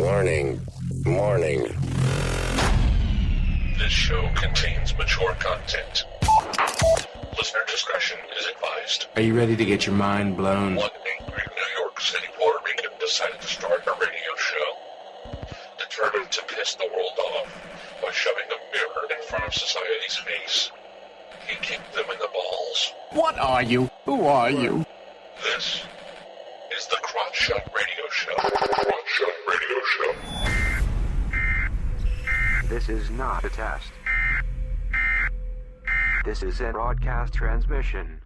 Warning. Morning. This show contains mature content. Listener discretion is advised. Are you ready to get your mind blown? One angry New York City Puerto Rican decided to start a radio show. Determined to piss the world off by shoving a mirror in front of society's face, he kicked them in the balls. What are you? Who are you? This is the Crotch Shot Radio Show. Crotch Shot Radio Show. This is not a test. This is a broadcast transmission.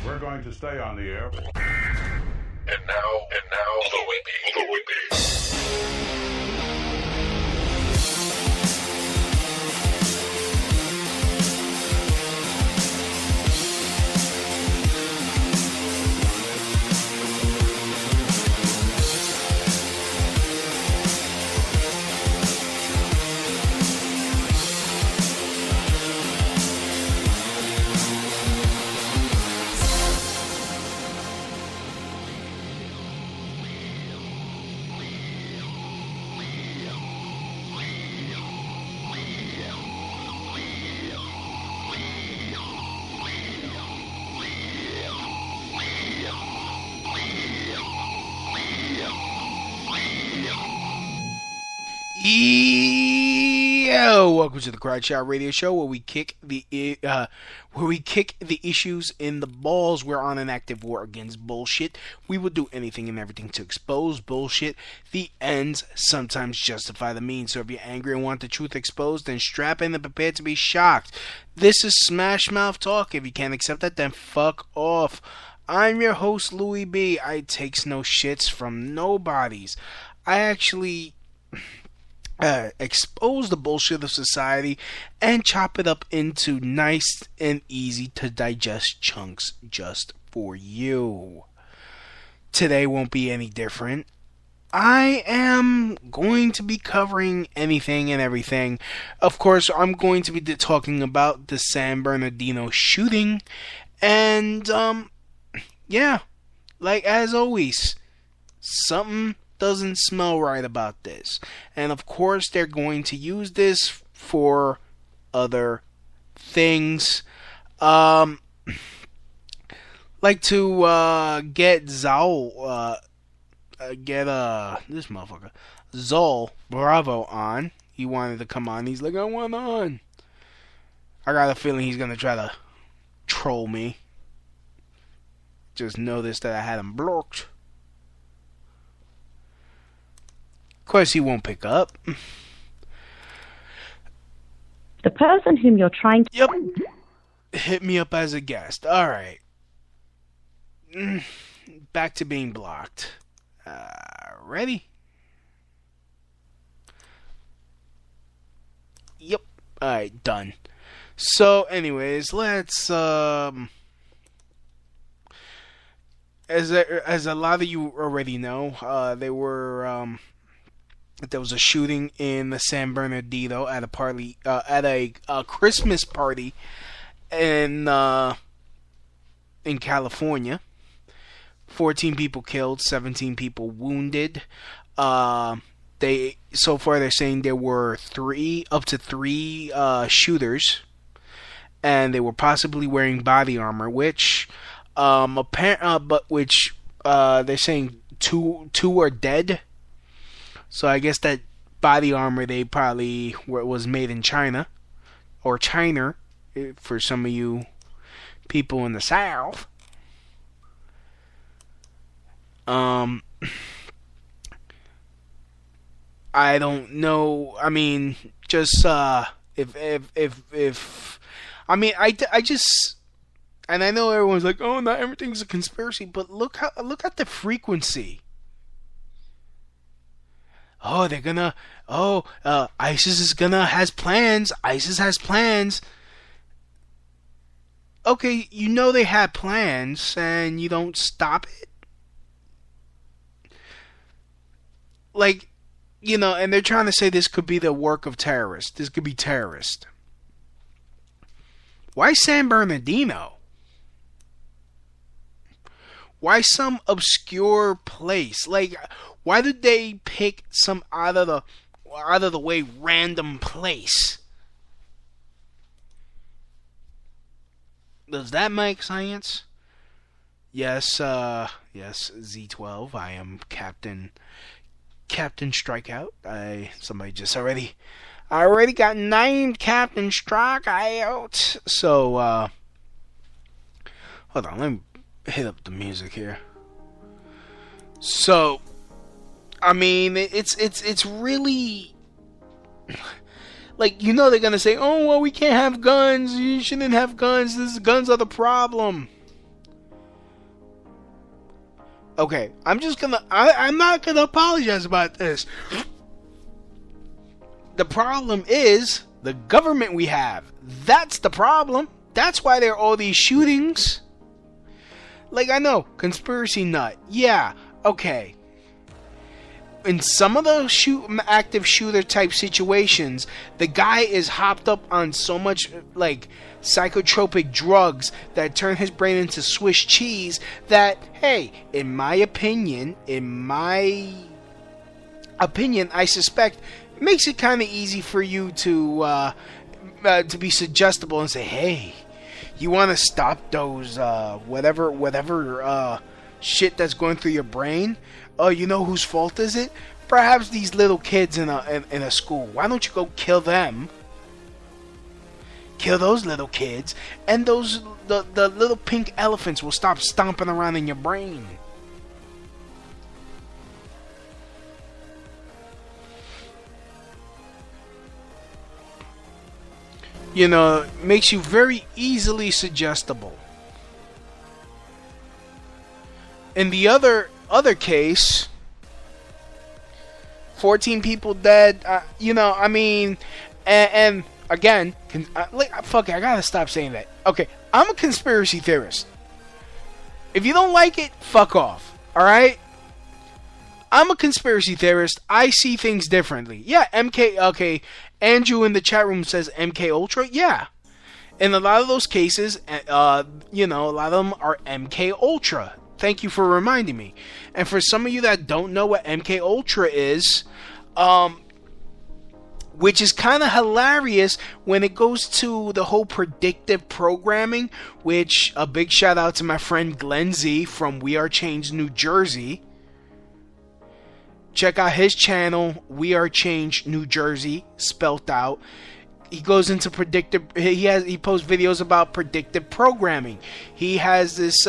We're going to stay on the air. And now, the Whippy. Yo, welcome to the Crotch Shot Radio Show, where we kick the issues in the balls. We're on an active war against bullshit. We will do anything and everything to expose bullshit. The ends sometimes justify the means. So if you're angry and want the truth exposed, then strap in and prepare to be shocked. This is Smash Mouth Talk. If you can't accept that, then fuck off. I'm your host, Louie B. I takes no shits from nobodies. I actually expose the bullshit of society and chop it up into nice and easy to digest chunks just for you. Today won't be any different. I am going to be covering anything and everything. Of course, I'm going to be talking about the San Bernardino shooting. And, yeah, like as always, something doesn't smell right about this. And of course they're going to use this for other things. Like to get Zol this motherfucker Zol Bravo on. He wanted to come on. He's like, I want on. I got a feeling he's gonna try to troll me. Just noticed that I had him blocked. Of course, he won't pick up. The person whom you're trying to... Yep. Hit me up as a guest. Alright. Back to being blocked. Ready? Yep. Alright, done. So, anyways, let's, As a lot of you already know, there was a shooting in the San Bernardino at a party, at a Christmas party in California. 14 people killed, 17 people wounded. So far they're saying there were up to three shooters, and they were possibly wearing body armor, which they're saying two are dead. So I guess that body armor was made in China, or China, for some of you people in the South. I don't know. I mean, just I just. And I know everyone's like, oh, not everything's a conspiracy, but look at the frequency. Oh, ISIS has plans. ISIS has plans. Okay, you know they had plans, and you don't stop it? Like, you know, and they're trying to say this could be the work of terrorists. This could be terrorist. Why San Bernardino? Why some obscure place? Like, why did they pick some out of the way random place? Does that make sense? Yes, yes, Z12. I am Captain Strikeout. I already got named Captain Strikeout. So, hold on, let me hit up the music here. So, I mean, it's really, like, you know, they're gonna say, oh, well, we can't have guns. You shouldn't have guns. Guns are the problem. Okay, I'm not gonna apologize about this. The problem is the government we have. That's the problem. That's why there are all these shootings. Like, I know, conspiracy nut. Yeah, okay. In some of the active shooter type situations, the guy is hopped up on so much, like, psychotropic drugs that turn his brain into Swiss cheese that, hey, in my opinion, I suspect it makes it kind of easy for you to be suggestible and say, hey, you want to stop those whatever shit that's going through your brain? Oh, you know whose fault is it? Perhaps these little kids in a school. Why don't you go kill them? Kill those little kids, and the little pink elephants will stop stomping around in your brain. You know, it makes you very easily suggestible. In the other case, 14 people dead. You know, I mean, and again, fuck it, I gotta stop saying that. Okay, I'm a conspiracy theorist. If you don't like it, fuck off. All right. I'm a conspiracy theorist. I see things differently. Yeah, MK. Okay, Andrew in the chat room says MK Ultra. Yeah, in a lot of those cases, you know, a lot of them are MK Ultra. Thank you for reminding me. And for some of you that don't know what MK Ultra is, which is kind of hilarious when it goes to the whole predictive programming, which a big shout out to my friend Glenn Z from We Are Change, New Jersey. Check out his channel, We Are Change, New Jersey, spelt out. He goes into predictive. He posts videos about predictive programming. He has this.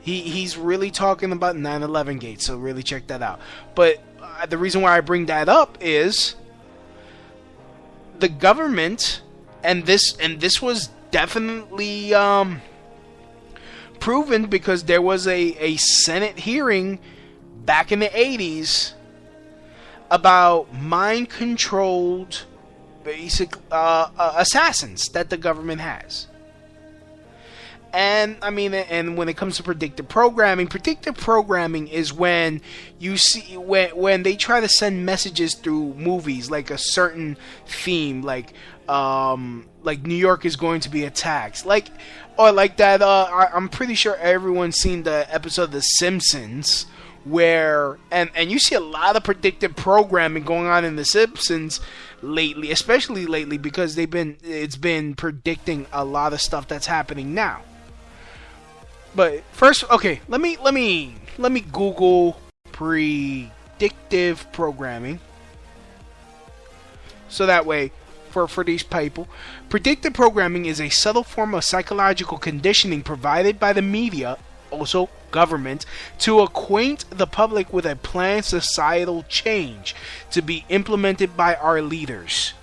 He's really talking about 9/11 Gate, so really check that out. But the reason why I bring that up is the government, and this was definitely proven because there was a Senate hearing back in the 80s about mind-controlled basic assassins that the government has. And I mean, and when it comes to predictive programming is when you see when they try to send messages through movies, like a certain theme, like New York is going to be attacked, or like that. I'm pretty sure everyone's seen the episode of The Simpsons where and you see a lot of predictive programming going on in The Simpsons lately, especially lately because it's been predicting a lot of stuff that's happening now. But first, okay, let me Google predictive programming, so that way, for these people, predictive programming is a subtle form of psychological conditioning provided by the media, also government, to acquaint the public with a planned societal change to be implemented by our leaders.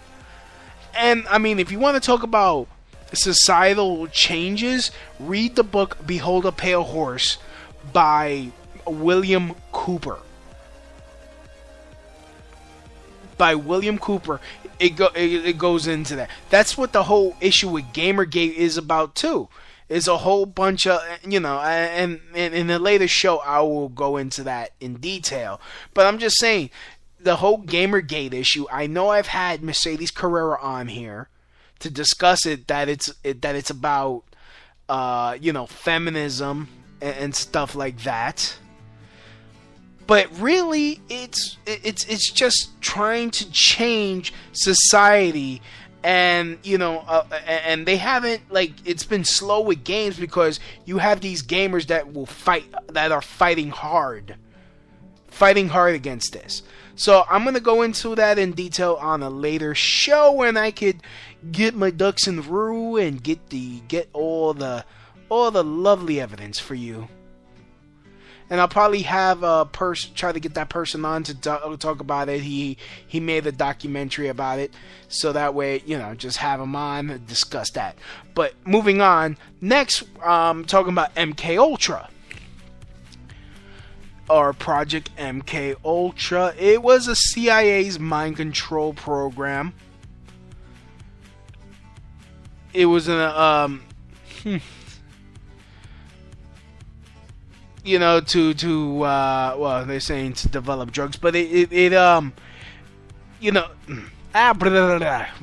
And I mean, if you want to talk about societal changes, read the book Behold a Pale Horse by William Cooper. It goes into that. That's what the whole issue with Gamergate is about too. Is a whole bunch of, you know, and in a later show I will go into that in detail. But I'm just saying, the whole Gamergate issue, I know I've had Mercedes Carrera on here to discuss it, that it's about you know, feminism and stuff like that. But really, it's just trying to change society, and and they haven't, like, it's been slow with games because you have these gamers that will fight, that are fighting hard against this. So I'm gonna go into that in detail on a later show when I could get my ducks in a row and get all the lovely evidence for you. And I'll probably have a person try to get that person on to talk about it. He made a documentary about it, so that way, just have him on and discuss that. But moving on, next, talking about MK Ultra, or Project MK Ultra. It was a CIA's mind control program. It was they're saying to develop drugs, but I'm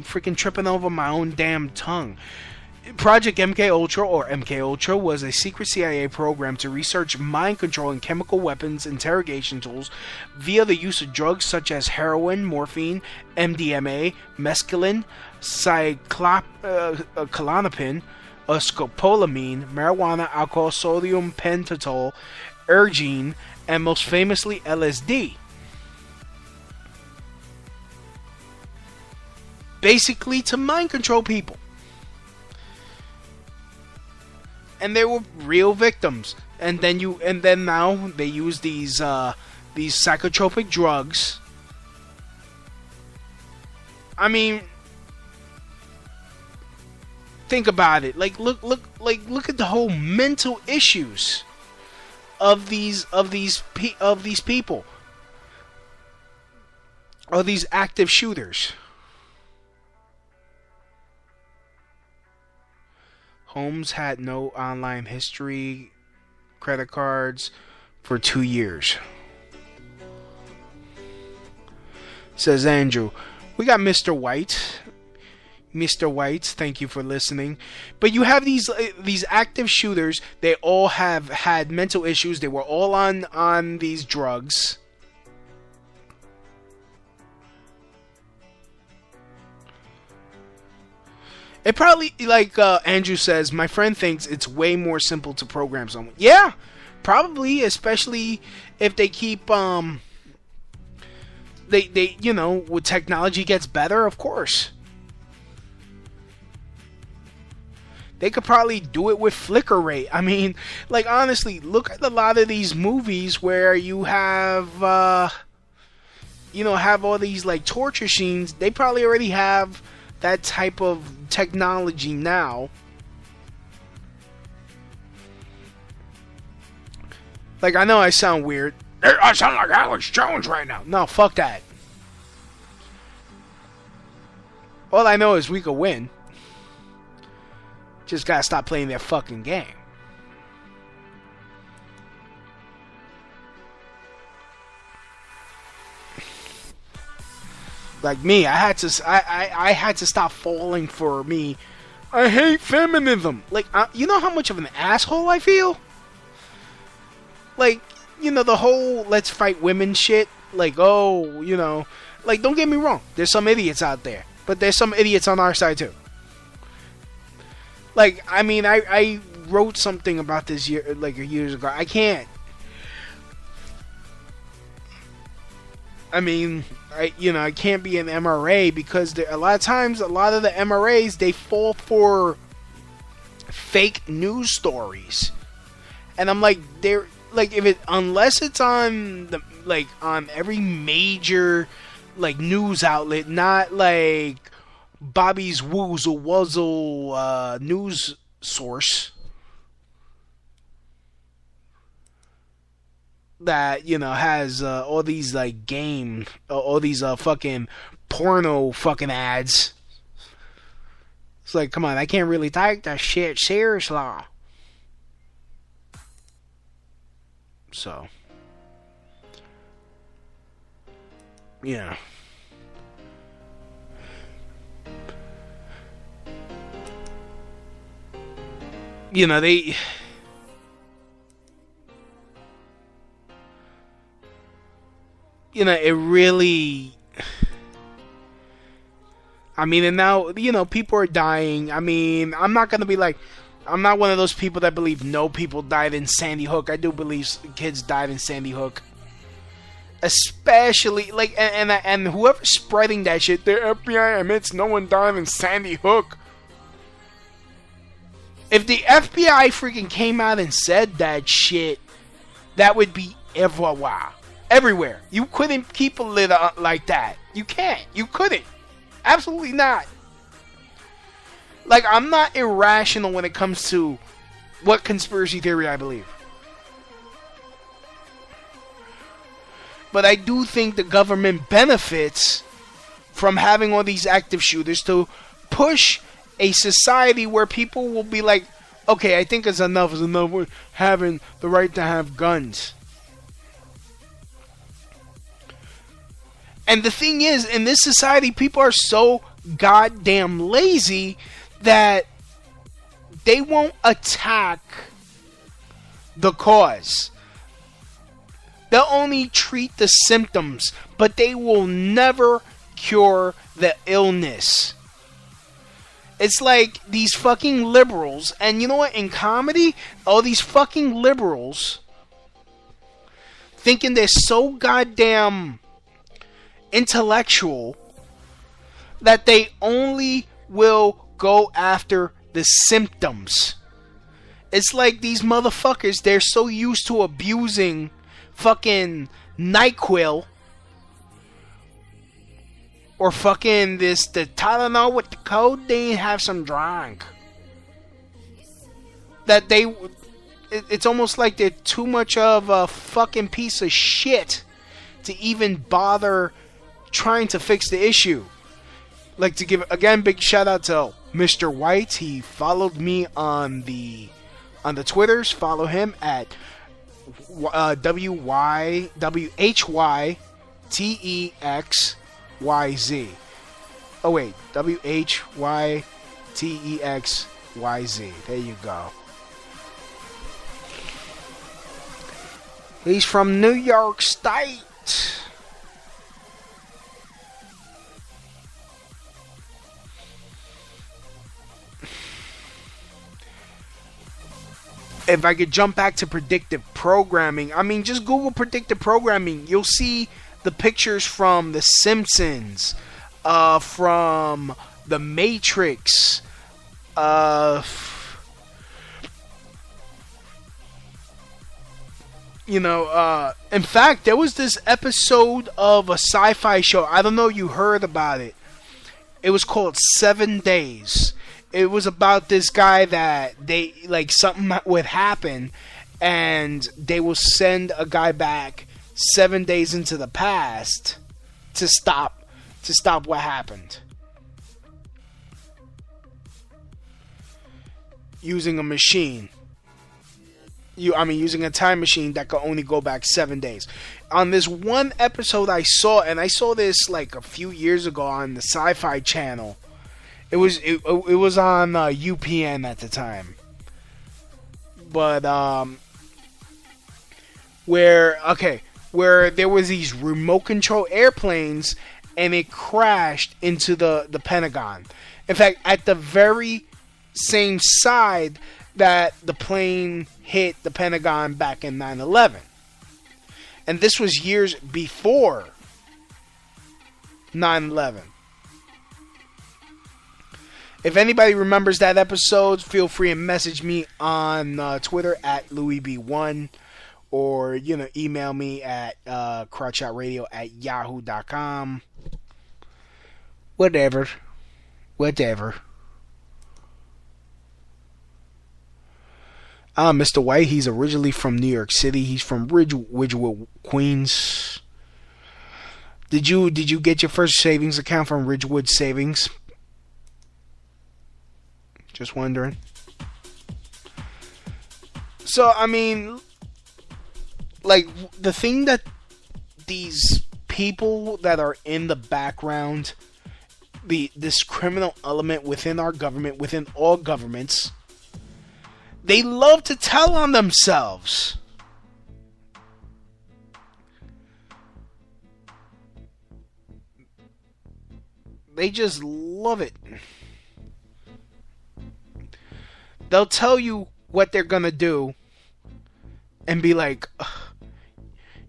freaking tripping over my own damn tongue. Project MK Ultra, or MK Ultra, was a secret CIA program to research mind control and chemical weapons interrogation tools via the use of drugs such as heroin, morphine, MDMA, mescaline, cyclopamine, scopolamine, marijuana, alcohol, sodium pentothal, ergine, and most famously LSD. Basically to mind control people. And they were real victims. And then now they use these psychotropic drugs. I mean, think about it. Like, look at the whole mental issues of these people, of these active shooters. Holmes had no online history, credit cards, for 2 years. Says Andrew. We got Mr. White. Mr. White, thank you for listening. But you have these active shooters. They all have had mental issues. They were all on these drugs. It probably, like Andrew says, my friend thinks it's way more simple to program someone. Yeah, probably, especially if they keep when technology gets better, of course. They could probably do it with flicker rate. I mean, like, honestly, look at a lot of these movies where you have have all these, like, torture scenes. They probably already have that type of technology now. Like, I know I sound weird. I sound like Alex Jones right now. No, fuck that. All I know is we could win. Just gotta stop playing their fucking game. Like me, I had to stop falling for me. I hate feminism. Like, you know how much of an asshole I feel? Like, the whole let's fight women shit. Like, like, don't get me wrong. There's some idiots out there. But there's some idiots on our side too. Like, I mean, I wrote something about this years ago. I can't. I mean, I can't be an MRA because a lot of times, a lot of the MRAs, they fall for fake news stories, and I'm like, they're like, unless it's on on every major news outlet, not like Bobby's Woozle Wuzzle news source that has all these all these fucking porno fucking ads. It's like, come on, I can't really take that shit seriously. So, yeah. it really... I mean, and now, people are dying. I mean, I'm not going to be like... I'm not one of those people that believe no people died in Sandy Hook. I do believe kids died in Sandy Hook. Especially, like, and whoever's spreading that shit, the FBI admits no one died in Sandy Hook. If the FBI freaking came out and said that shit, that would be everywhere. You couldn't keep a lid on like that. You can't. You couldn't. Absolutely not. Like, I'm not irrational when it comes to what conspiracy theory I believe. But I do think the government benefits from having all these active shooters to push a society where people will be like, okay, I think it's enough with having the right to have guns. And the thing is, in this society, people are so goddamn lazy that they won't attack the cause. They'll only treat the symptoms, but they will never cure the illness. It's like these fucking liberals, and you know what, in comedy, all these fucking liberals thinking they're so goddamn intellectual that they only will go after the symptoms. It's like these motherfuckers, they're so used to abusing fucking NyQuil or fucking the Tylenol with the codeine, have some drunk, that it's almost like they're too much of a fucking piece of shit to even bother trying to fix the issue. Like, to give again big shout out to Mr. White. He followed me on the Twitters. Follow him at WHYTEXYZ. Oh wait, WHYTEXYZ. There you go. He's from New York State. If I could jump back to predictive programming, I mean, just Google predictive programming. You'll see the pictures from The Simpsons, from The Matrix, in fact, there was this episode of a sci-fi show. I don't know if you heard about it. It was called 7 Days. It was about this guy that they, like, something would happen and they will send a guy back 7 days into the past to stop what happened. Using a machine. Using a time machine that could only go back 7 days. On this one episode I saw this like a few years ago on the Sci-Fi Channel. It was on UPN at the time. But where there was these remote control airplanes and it crashed into the Pentagon. In fact, at the very same side that the plane hit the Pentagon back in 9/11. And this was years before 9/11. If anybody remembers that episode, feel free and message me on Twitter at LouisB1, or email me at crotchoutradio@yahoo.com. Whatever. Mr. White, he's originally from New York City. He's from Ridgewood, Queens. Did you get your first savings account from Ridgewood Savings? Just wondering. So, I mean, like, the thing that these people that are in the background, this criminal element within our government, within all governments, they love to tell on themselves. They just love it. They'll tell you what they're gonna do and be like,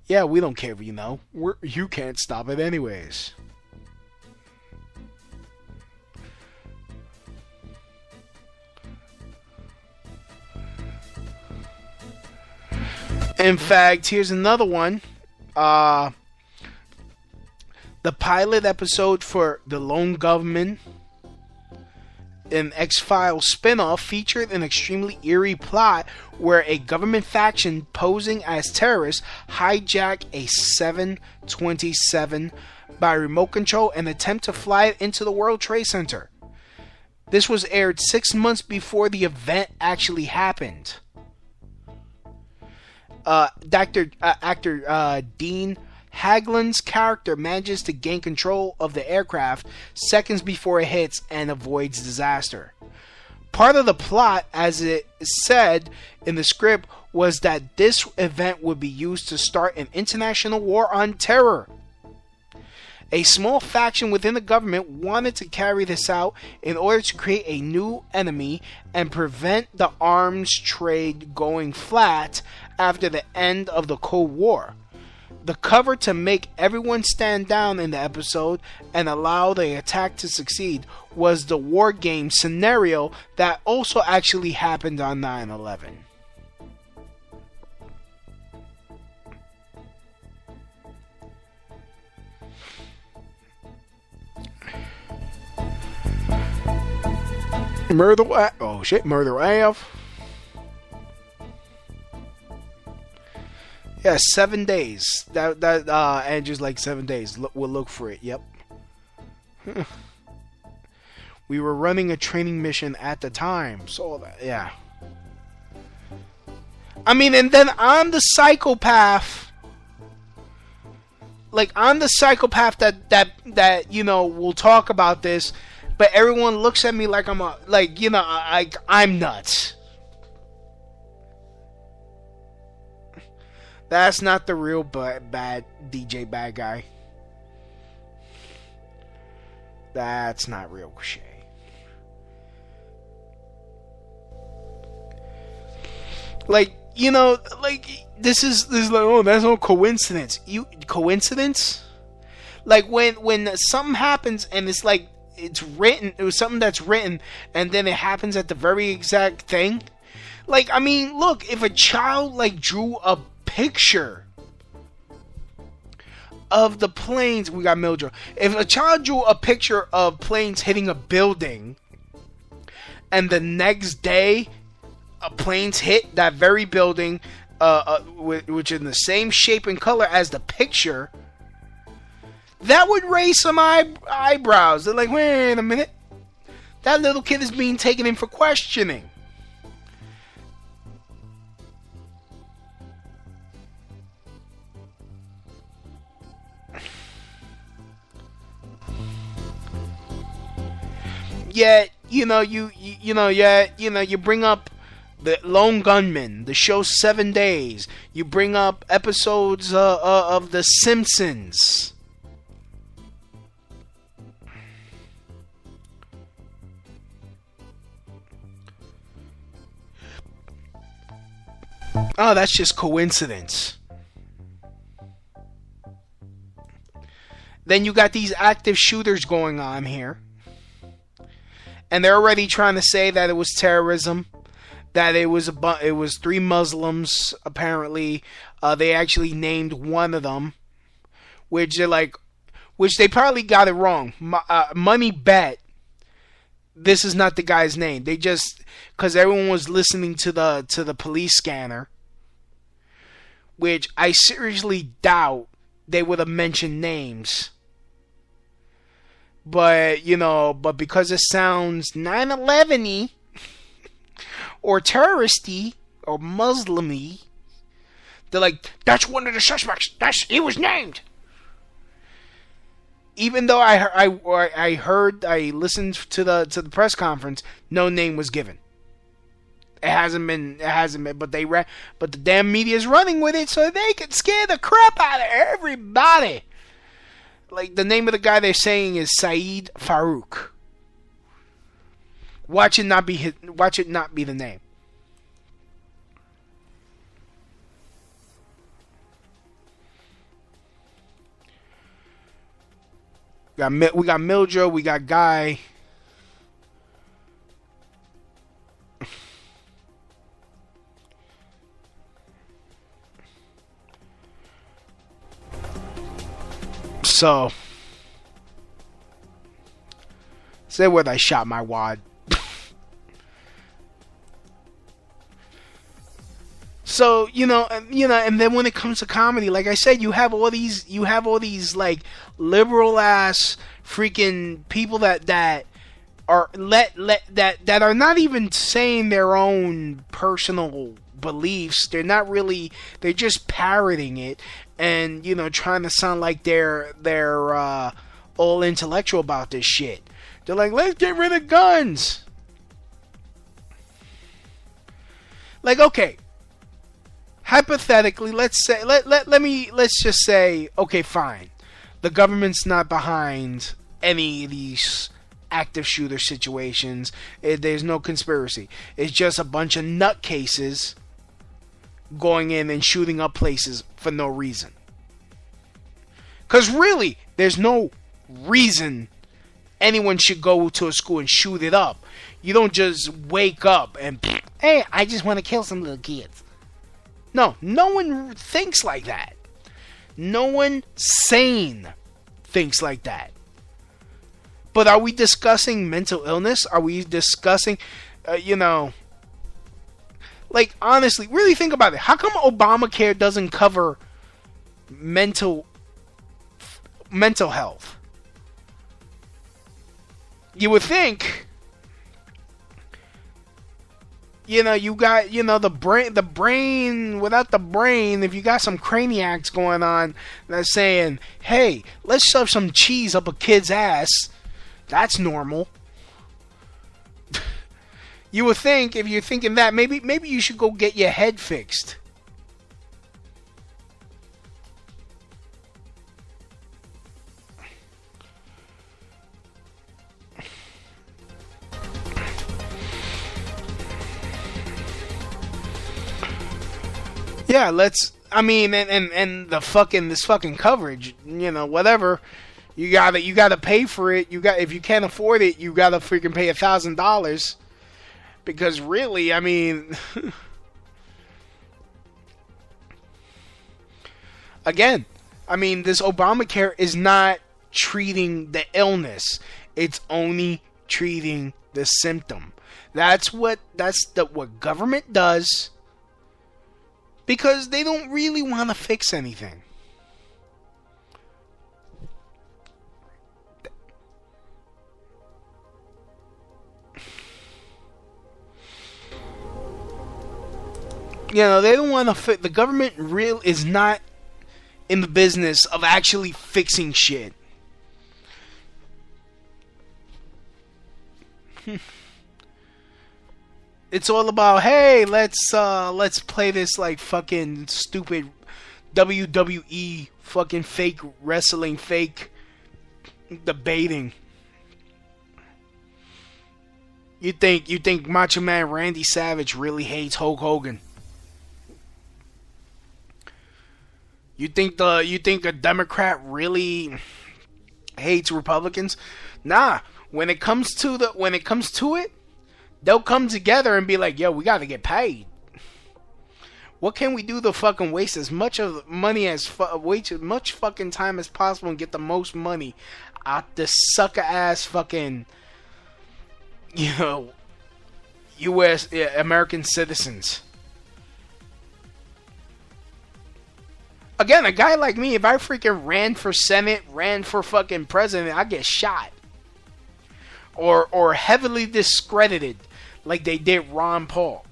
yeah, we don't care if you know. You can't stop it anyways. In fact, here's another one. The pilot episode for The Lone Gunman, an X-Files spin-off, featured an extremely eerie plot where a government faction posing as terrorists hijack a 727 by remote control and attempt to fly it into the World Trade Center. This was aired 6 months before the event actually happened. Actor Dean Haglund's character manages to gain control of the aircraft seconds before it hits and avoids disaster. Part of the plot, as it said in the script, was that this event would be used to start an international war on terror. A small faction within the government wanted to carry this out in order to create a new enemy and prevent the arms trade going flat after the end of the Cold War. The cover to make everyone stand down in the episode and allow the attack to succeed was the war game scenario that also actually happened on 9/11. Murder Ave. Yeah, 7 days. That Andrew's like 7 days. We'll look for it. Yep. We were running a training mission at the time, so yeah. I mean, and then I'm the psychopath. Like, I'm the psychopath that you know will talk about this, but everyone looks at me like I'm I'm nuts. That's not the real bad DJ bad guy. That's not real Shay. Like, you know, like this is like, oh, that's no coincidence. Coincidence? Like when something happens and it's like it's written, it was something that's written and then it happens at the very exact thing. Like, I mean, look, if a child like drew a picture of the planes, we got Mildred. If a child drew a picture of planes hitting a building, and the next day, planes hit that very building, which is in the same shape and color as the picture, that would raise some eyebrows. They're like, wait a minute, that little kid is being taken in for questioning. Yet, you bring up the Lone Gunman, the show 7 Days. You bring up episodes of The Simpsons. Oh, that's just coincidence. Then you got these active shooters going on here. And they're already trying to say that it was terrorism, that it was 3 Muslims apparently. They actually named one of them, which they probably got it wrong. Money bet this is not the guy's name. They just, because everyone was listening to the police scanner, which I seriously doubt they would have mentioned names. But, but because it sounds 9/11-y, or terrorist-y, or Muslim-y, they're like, that's one of the suspects. He was named. Even though I listened to the press conference, no name was given. It hasn't been, but the damn media's running with it so they can scare the crap out of everybody. Like, the name of the guy they're saying is Saeed Farouk. Watch it not be the name. We got Mildred, we got Guy. So, say where I shot my wad. So, and then when it comes to comedy, like I said, you have all these like liberal ass freaking people that are that are not even saying their own personal beliefs. They're just parroting it and, trying to sound like they're all intellectual about this shit. They're like, let's get rid of guns. Like, okay. Hypothetically, let's just say, okay, fine. The government's not behind any of these active shooter situations. There's no conspiracy. It's just a bunch of nutcases going in and shooting up places for no reason. Because really, there's no reason anyone should go to a school and shoot it up. You don't just wake up and, hey, I just want to kill some little kids. No one thinks like that. No one sane thinks like that. But are we discussing mental illness? Are we discussing, like, honestly, really think about it. How come Obamacare doesn't cover mental health? You would think, you got, the brain without the brain. If you got some craniacs going on that's saying, hey, let's shove some cheese up a kid's ass, that's normal. You would think, if you're thinking that, maybe you should go get your head fixed. Yeah, and the this fucking coverage, whatever. You gotta pay for it. If you can't afford it, you gotta freaking pay $1,000. Because really, again, this Obamacare is not treating the illness. It's only treating the symptom. That's what government does. Because they don't really want to fix anything. They don't want to fix. The government is not in the business of actually fixing shit. It's all about, hey, let's play this like fucking stupid WWE fucking fake wrestling, fake debating. You think Macho Man Randy Savage really hates Hulk Hogan? You think a Democrat really hates Republicans? Nah. When it comes to it, they'll come together and be like, yo, we gotta get paid. What can we do to fucking waste as much of money waste as much fucking time as possible and get the most money out this sucker ass fucking, U.S. American citizens? Again, a guy like me, if I freaking ran for Senate, ran for fucking president, I'd get shot. Or heavily discredited like they did Ron Paul.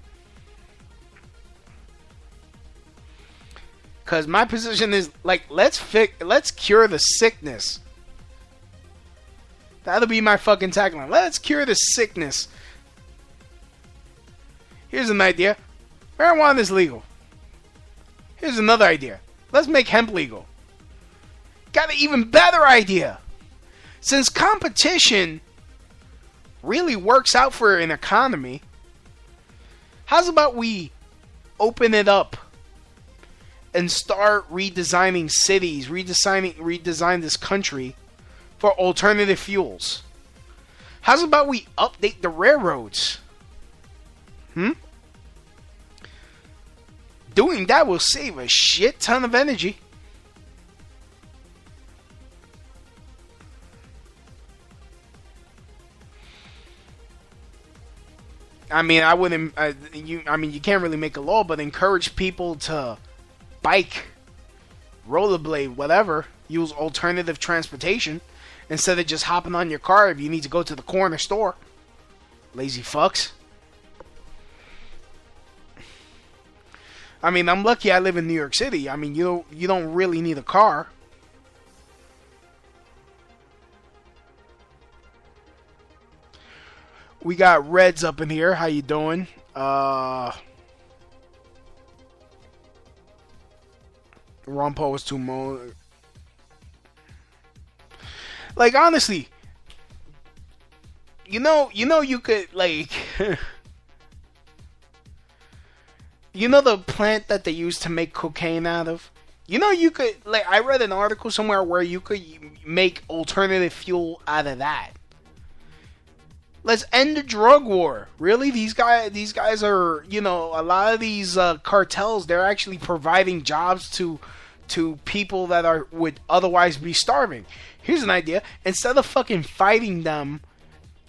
Because my position is, like, let's cure the sickness. That'll be my fucking tagline. Let's cure the sickness. Here's an idea. Marijuana is legal. Here's another idea. Let's make hemp legal. got an even better idea. Since competition really works out for an economy, how's about we open it up and start redesigning cities, redesign this country for alternative fuels? How's about we update the railroads? Doing that will save a shit ton of energy. I mean, I wouldn't. You can't really make a law, but encourage people to bike, rollerblade, whatever. Use alternative transportation instead of just hopping on your car if you need to go to the corner store. Lazy fucks. I mean, I'm lucky I live in New York City. I mean, you don't really need a car. We got Reds up in here. How you doing? Ron Paul was too like, honestly, you could, like, you know the plant that they use to make cocaine out of? You could, like, I read an article somewhere where you could make alternative fuel out of that. Let's end the drug war. Really? These guys are, a lot of these cartels, they're actually providing jobs to people that would otherwise be starving. Here's an idea. Instead of fucking fighting them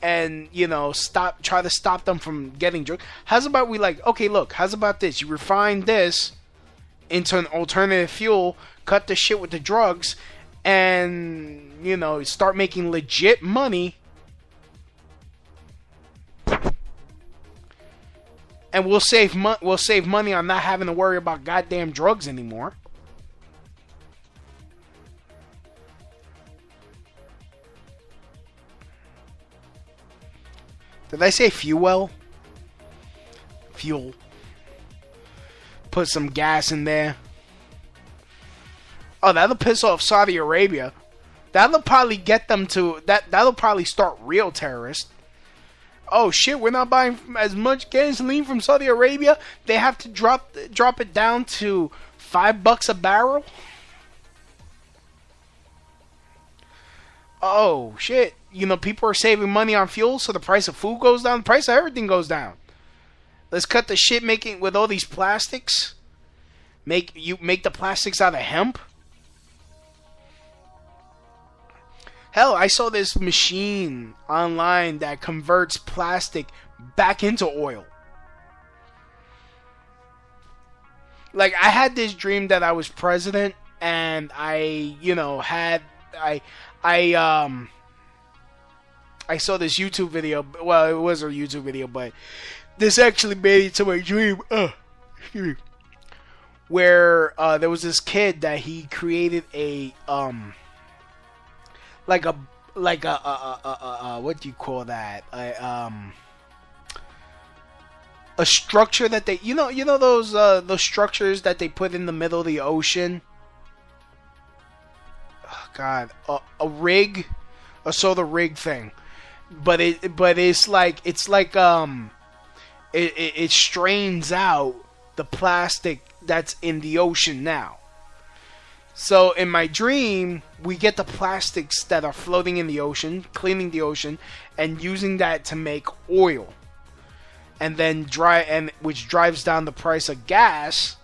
and, try to stop them from getting drugs, how's about we, like, okay, look, how's about this? You refine this into an alternative fuel, cut the shit with the drugs, and, start making legit money. And we'll save money on not having to worry about goddamn drugs anymore. Did I say fuel? Fuel. Put some gas in there. Oh, that'll piss off Saudi Arabia. That'll probably get them to... That'll probably start real terrorists. Oh shit, we're not buying as much gasoline from Saudi Arabia. They have to drop it down to $5 a barrel. Oh shit, people are saving money on fuel, so the price of food goes down, the price of everything goes down. Let's cut the shit making with all these plastics. Make the plastics out of hemp. Hell, I saw this machine online that converts plastic back into oil. Like, I had this dream that I was president, and I saw this YouTube video. Well, it was a YouTube video, but this actually made it to my dream. Where there was this kid that he created a like a what do you call that? A structure that they those structures that they put in the middle of the ocean. Oh, God, a rig, a solar rig thing, but it's like it strains out the plastic that's in the ocean now. So in my dream, we get the plastics that are floating in the ocean, cleaning the ocean, and using that to make oil, and then which drives down the price of gas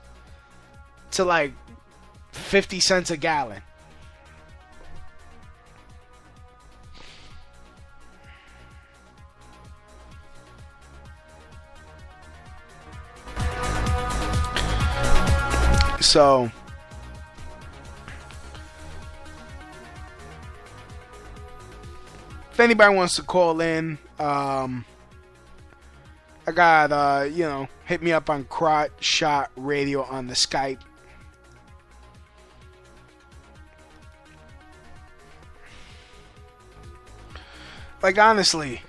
to like 50 cents a gallon. So if anybody wants to call in, I got, hit me up on Crotch Shot Radio on the Skype. Like, honestly,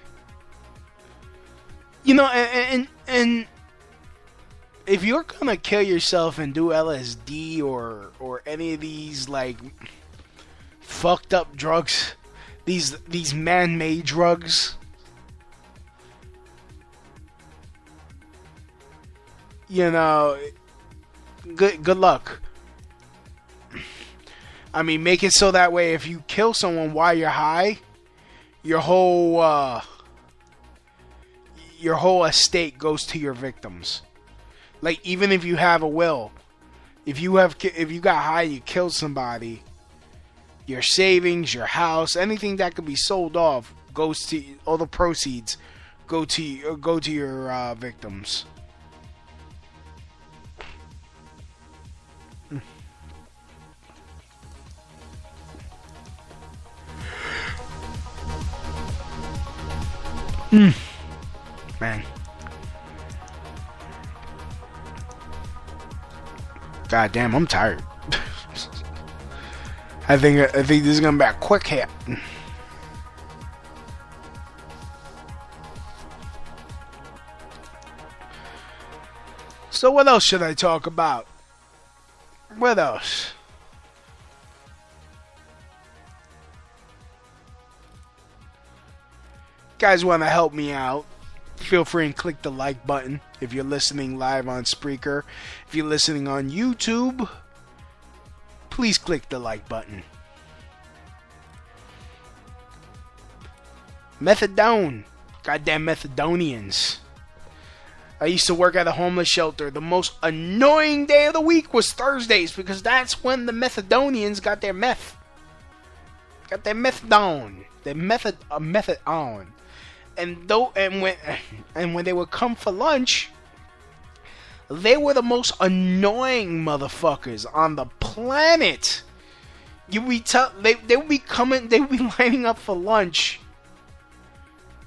and if you're gonna kill yourself and do LSD or any of these, like, fucked up drugs, these man-made drugs. You know, good luck. I mean, make it so that way if you kill someone while you're high, your whole estate goes to your victims. Like, even if you have a will, if you got high, you killed somebody, your savings, your house, anything that could be sold off goes to, all the proceeds go to your victims. Man. God damn, I'm tired. I think this is gonna be a quick hit. So what else should I talk about? What else? Guys want to help me out, feel free and click the like button if you're listening live on Spreaker. If you're listening on YouTube, please click the like button. Methadone. Goddamn Methadonians. I used to work at a homeless shelter. The most annoying day of the week was Thursdays because that's when the Methadonians got their meth. Got their methadone. Their methadone. And when they would come for lunch, they were the most annoying motherfuckers on the planet. They would be lining up for lunch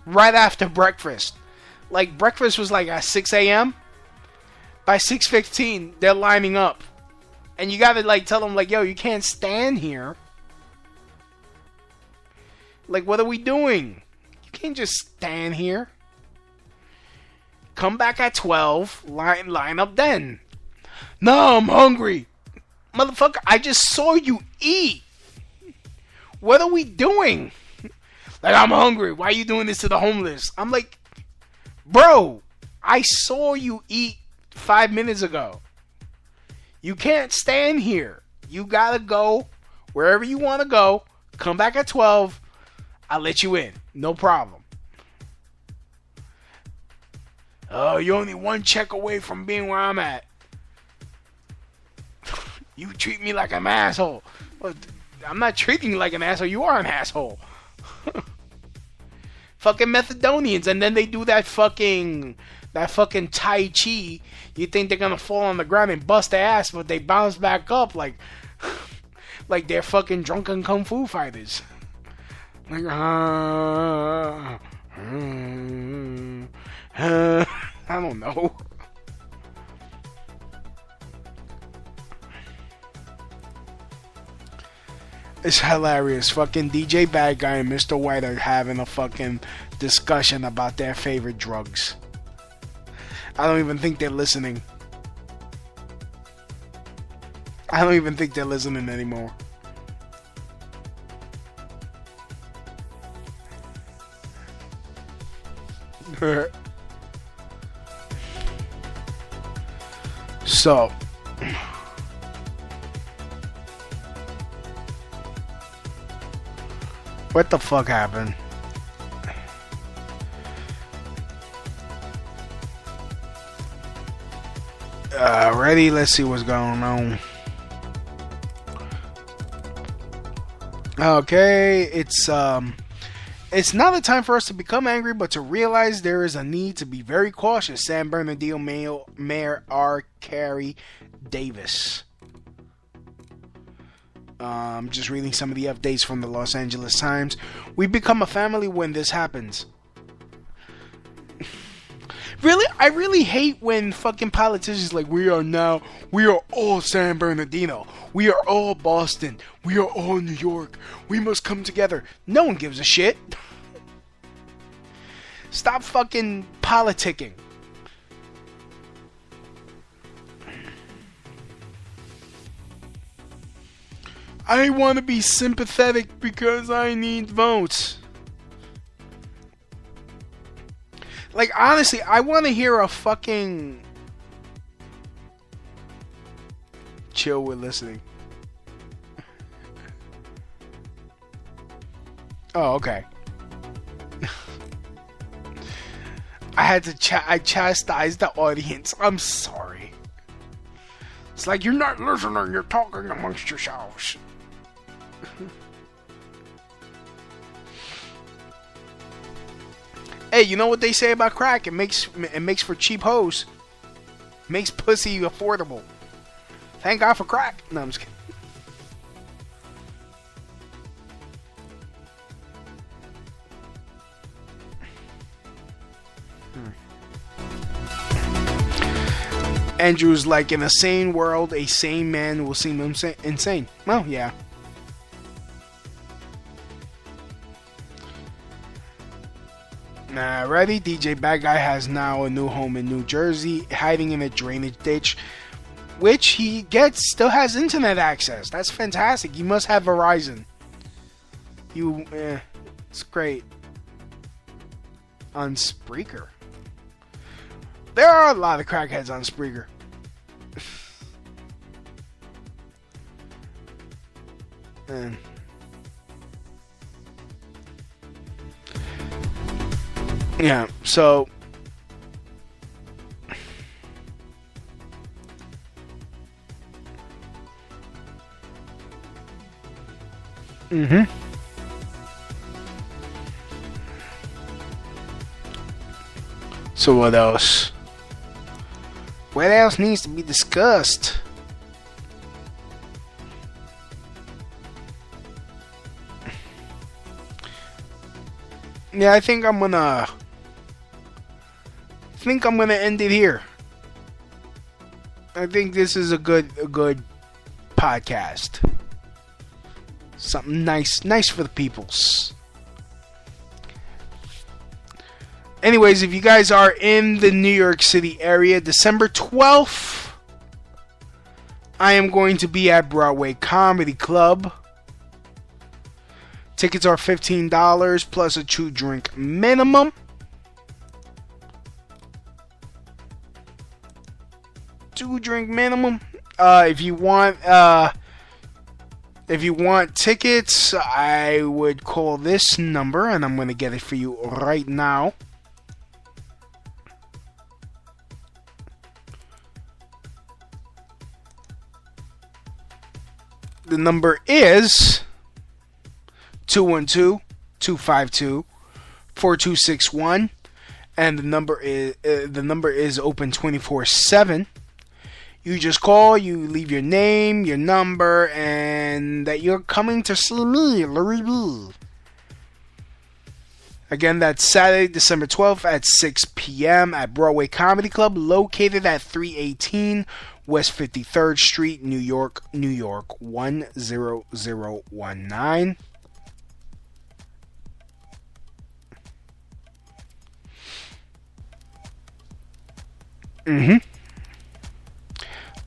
right after breakfast. Like, breakfast was like at 6 a.m. By 6:15, they're lining up. And you gotta like tell them like, yo, you can't stand here. Like, what are we doing? You can't just stand here. Come back at 12. Line up then. No, I'm hungry. Motherfucker, I just saw you eat. What are we doing? Like, I'm hungry. Why are you doing this to the homeless? I'm like, bro, I saw you eat 5 minutes ago. You can't stand here. You gotta go wherever you want to go. Come back at 12. I'll let you in. No problem. Oh, you're only one check away from being where I'm at. You treat me like an asshole. Well, I'm not treating you like an asshole. You are an asshole. Fucking Methadonians. And then they do that fucking Tai Chi. You think they're gonna fall on the ground and bust their ass, but they bounce back up like they're fucking drunken kung fu fighters. Like, I don't know. It's hilarious. Fucking DJ Bad Guy and Mr. White are having a fucking discussion about their favorite drugs. I don't even think they're listening. I don't even think they're listening anymore. So, what the fuck happened? Ready? Let's see what's going on. Okay, it's not a time for us to become angry, but to realize there is a need to be very cautious. San Bernardino Mayor R. Carey Davis. Just reading some of the updates from the Los Angeles Times. We become a family when this happens. Really? I really hate when fucking politicians like, we are all San Bernardino. We are all Boston. We are all New York. We must come together. No one gives a shit. Stop fucking politicking. I want to be sympathetic because I need votes. Like, honestly, I want to hear a fucking... Chill with listening. Oh, okay. I had to I chastised the audience. I'm sorry. It's like, you're not listening, you're talking amongst yourselves. Hey, you know what they say about crack? It makes for cheap hoes. Makes pussy affordable. Thank God for crack. No, I'm just kidding. Andrew's like, in a sane world, a sane man will seem insane. Well, yeah. Ready? DJ Bad Guy has now a new home in New Jersey, hiding in a drainage ditch, which he still has internet access. That's fantastic. You must have Verizon. It's great. On Spreaker. There are a lot of crackheads on Spreaker. Man. Yeah, so... So what else? What else needs to be discussed? Yeah, I think I'm gonna end it here. I think this is a good podcast. Something nice for the peoples. Anyways, if you guys are in the New York City area, December 12th, I am going to be at Broadway Comedy Club. Tickets are $15 plus a 2-drink minimum. If you want tickets, I would call this number, and I'm going to get it for you right now. The number is 212-252-4261, and the number is open 24/7. You just call, you leave your name, your number, and that you're coming to see me, Louis B. Again, that's Saturday, December 12th at 6 p.m. at Broadway Comedy Club, located at 318 West 53rd Street, New York, 10019.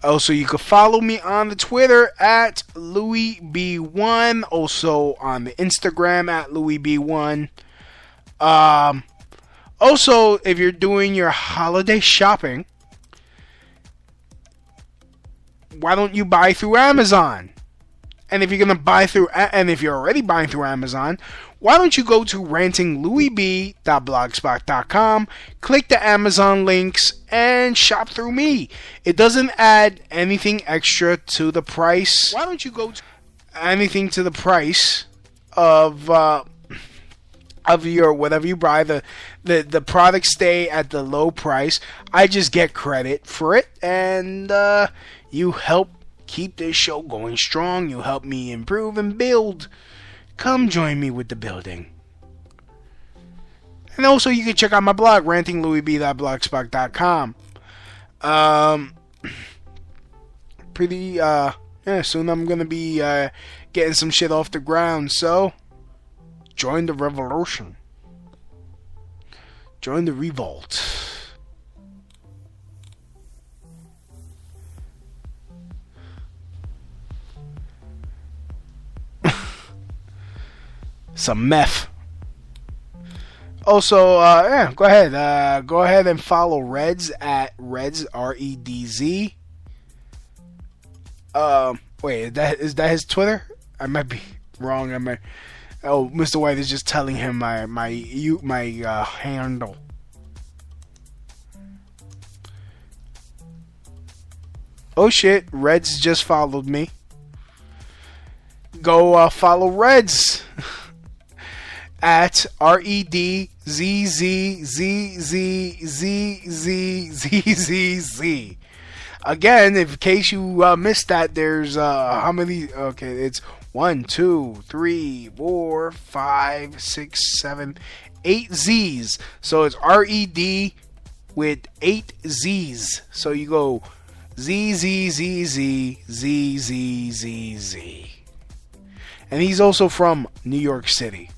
Also, you can follow me on the Twitter at LouisB1. Also on the Instagram at LouisB1. Also, if you're doing your holiday shopping, why don't you buy through Amazon? And if you're already buying through Amazon, why don't you go to rantinglouisb.blogspot.com, click the Amazon links, and shop through me. It doesn't add anything extra to the price. Why don't you go to anything to the price of your whatever you buy? The products stay at the low price. I just get credit for it, and you help keep this show going strong. You help me improve and build. Come join me with the building. And also, you can check out my blog, rantinglouisb.blogspot.com. Soon I'm going to be getting some shit off the ground. So, join the revolution. Join the revolt. some meth. Also, yeah, go ahead. Go ahead and follow Reds at Reds, REDZ. Wait, is that his Twitter? I might be wrong. Oh, Mr. White is just telling him my handle. Oh shit, Reds just followed me. Go follow Reds at REDZZZZZZZZZ. Again, in case you missed that, there's how many? Okay, it's 1, 2, 3, 4, 5, 6, 7, 8 Z's. So it's RED with 8 Z's. So you go ZZZZZZZZ. And he's also from New York City.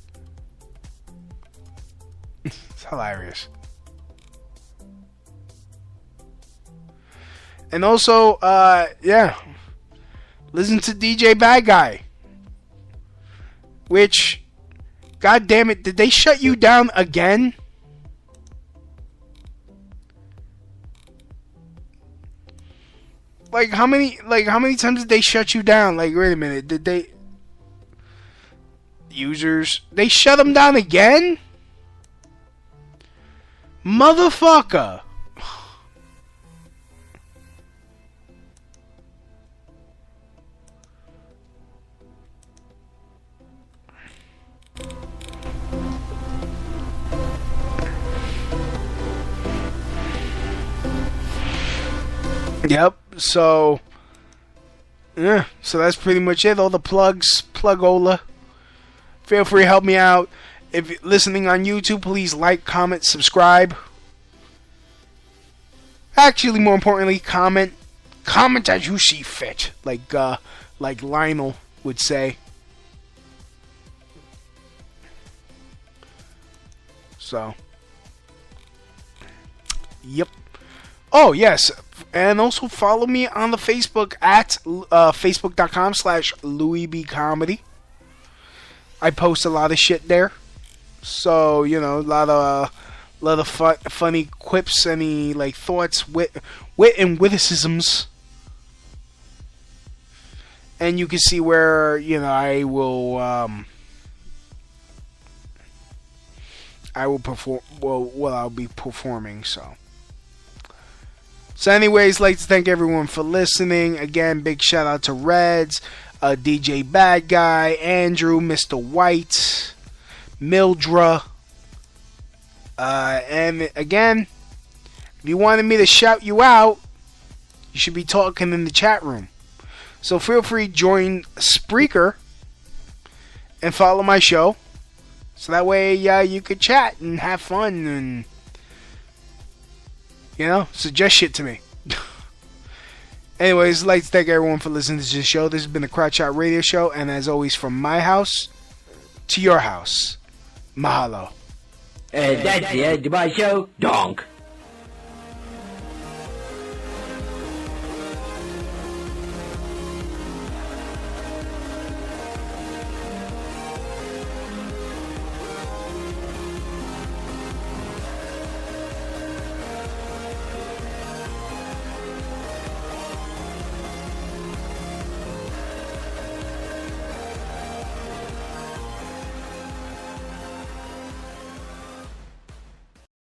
It's hilarious. And also, yeah, listen to DJ Bad Guy. Which, god damn it, did they shut you down again? Like how many times did they shut you down? Like, wait a minute, did they users, they shut them down again? Motherfucker. Yep, so yeah, so that's pretty much it. All the plugs, plugola. Feel free to help me out. If you're listening on YouTube, please like, comment, subscribe. Actually, more importantly, comment as you see fit, like Lionel would say. So, yep. Oh, yes. And also follow me on the Facebook at facebook.com/LouisBComedy. I post a lot of shit there. So, you know, a lot of funny quips, any like thoughts, wit and witticisms. And you can see where, you know, I will perform, well, I'll be performing, so. So anyways, like to thank everyone for listening. Again, big shout out to Reds, DJ Bad Guy, Andrew, Mr. White, Mildra. And again, if you wanted me to shout you out, you should be talking in the chat room. So feel free to join Spreaker and follow my show. So that way you could chat and have fun and, you know, suggest shit to me. Anyways, I'd like to thank everyone for listening to this show. This has been the Crotch Shot Radio Show. And as always, from my house to your house, mahalo. That's the end of my show. Donk.